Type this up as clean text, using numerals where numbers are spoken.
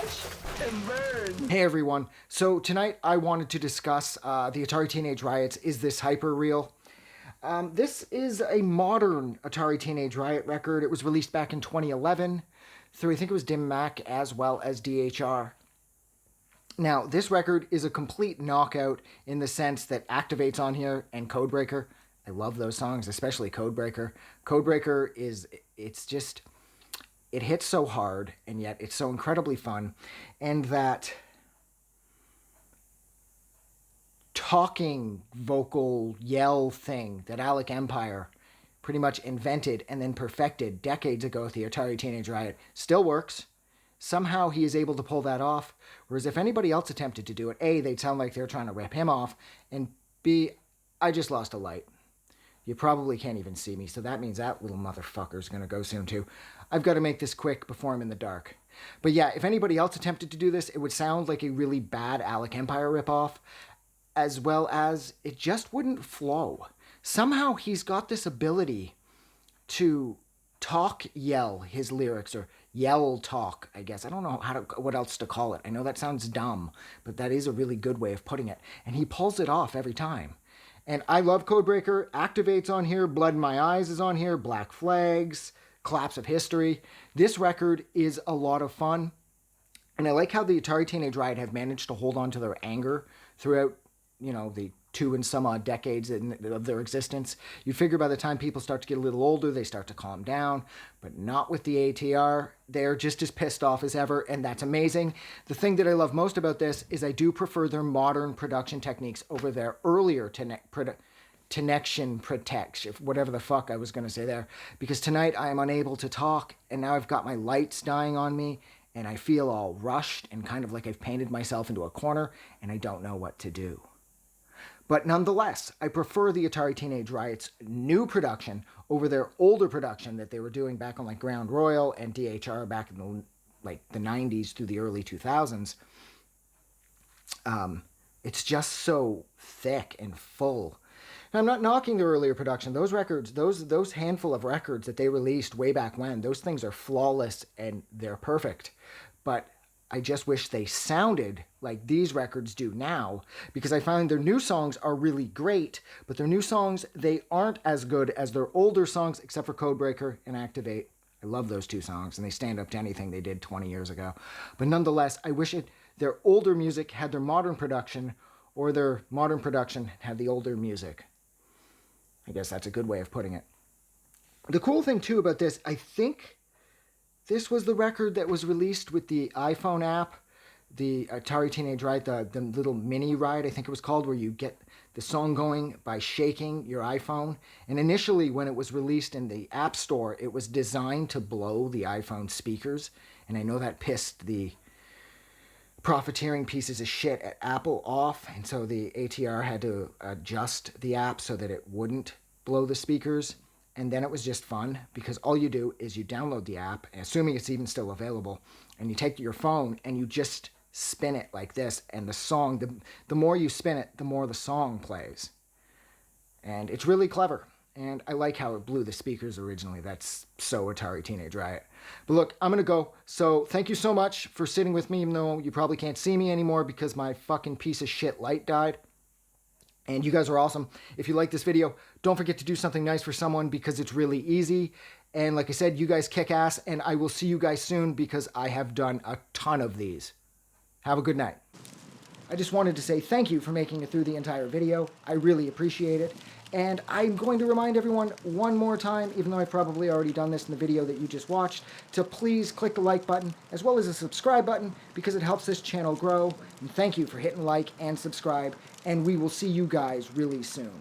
Watch and burn. Hey everyone, so tonight I wanted to discuss the Atari Teenage Riot's Is This Hyperreal? This is a modern Atari Teenage Riot record. It was released back in 2011 through, I think it was Dim Mak as well as DHR. Now, this record is a complete knockout in the sense that Activate's on here and Codebreaker. I love those songs, especially Codebreaker. Codebreaker it hits so hard, and yet it's so incredibly fun. And that talking vocal yell thing that Alec Empire pretty much invented and then perfected decades ago with the Atari Teenage Riot still works. Somehow he is able to pull that off, whereas if anybody else attempted to do it, A, they'd sound like they're trying to rip him off, and B, I just lost a light. You probably can't even see me, so that means that little motherfucker's gonna go soon too. I've got to make this quick before I'm in the dark. But yeah, if anybody else attempted to do this, it would sound like a really bad Alec Empire ripoff, as well as it just wouldn't flow. Somehow he's got this ability to yell his lyrics, or yell talk, I guess. I don't know what else to call it. I know that sounds dumb, but that is a really good way of putting it. And he pulls it off every time. And I love Codebreaker. Activate's on here. Blood in My Eyes is on here. Black Flags. Collapse of History. This record is a lot of fun. And I like how the Atari Teenage Riot have managed to hold on to their anger throughout, the 2 and some odd decades of their existence. You figure by the time people start to get a little older, they start to calm down, but not with the ATR. They're just as pissed off as ever, and that's amazing. The thing that I love most about this is I do prefer their modern production techniques over their earlier connection protection, whatever the fuck I was going to say there, because tonight I am unable to talk, and now I've got my lights dying on me, and I feel all rushed and kind of like I've painted myself into a corner, and I don't know what to do. But nonetheless, I prefer the Atari Teenage Riot's new production over their older production that they were doing back on like Ground Royal and DHR back in the 90s through the early 2000s. It's just so thick and full. And I'm not knocking their earlier production. Those records, those handful of records that they released way back when, those things are flawless and they're perfect. But I just wish they sounded like these records do now, because I find their new songs are really great, but their new songs, they aren't as good as their older songs, except for Codebreaker and Activate. I love those two songs, and they stand up to anything they did 20 years ago. But nonetheless, I wish their older music had their modern production, or their modern production had the older music. I guess that's a good way of putting it. The cool thing, too, about this, I think this was the record that was released with the iPhone app, the Atari Teenage Riot, the little mini ride, I think it was called, where you get the song going by shaking your iPhone. And initially, when it was released in the App Store, it was designed to blow the iPhone speakers. And I know that pissed the profiteering pieces of shit at Apple off. And so the ATR had to adjust the app so that it wouldn't blow the speakers. And then it was just fun, because all you do is you download the app, assuming it's even still available, and you take your phone and you just spin it like this, and the song, the more you spin it, the more the song plays. And it's really clever, and I like how it blew the speakers originally. That's so Atari Teenage Riot. But look, I'm going to go, so thank you so much for sitting with me, even though you probably can't see me anymore because my fucking piece of shit light died. And you guys are awesome. If you like this video, don't forget to do something nice for someone, because it's really easy. And like I said, you guys kick ass, and I will see you guys soon, because I have done a ton of these. Have a good night. I just wanted to say thank you for making it through the entire video. I really appreciate it. And I'm going to remind everyone one more time, even though I've probably already done this in the video that you just watched, to please click the like button as well as the subscribe button, because it helps this channel grow. And thank you for hitting like and subscribe, and we will see you guys really soon.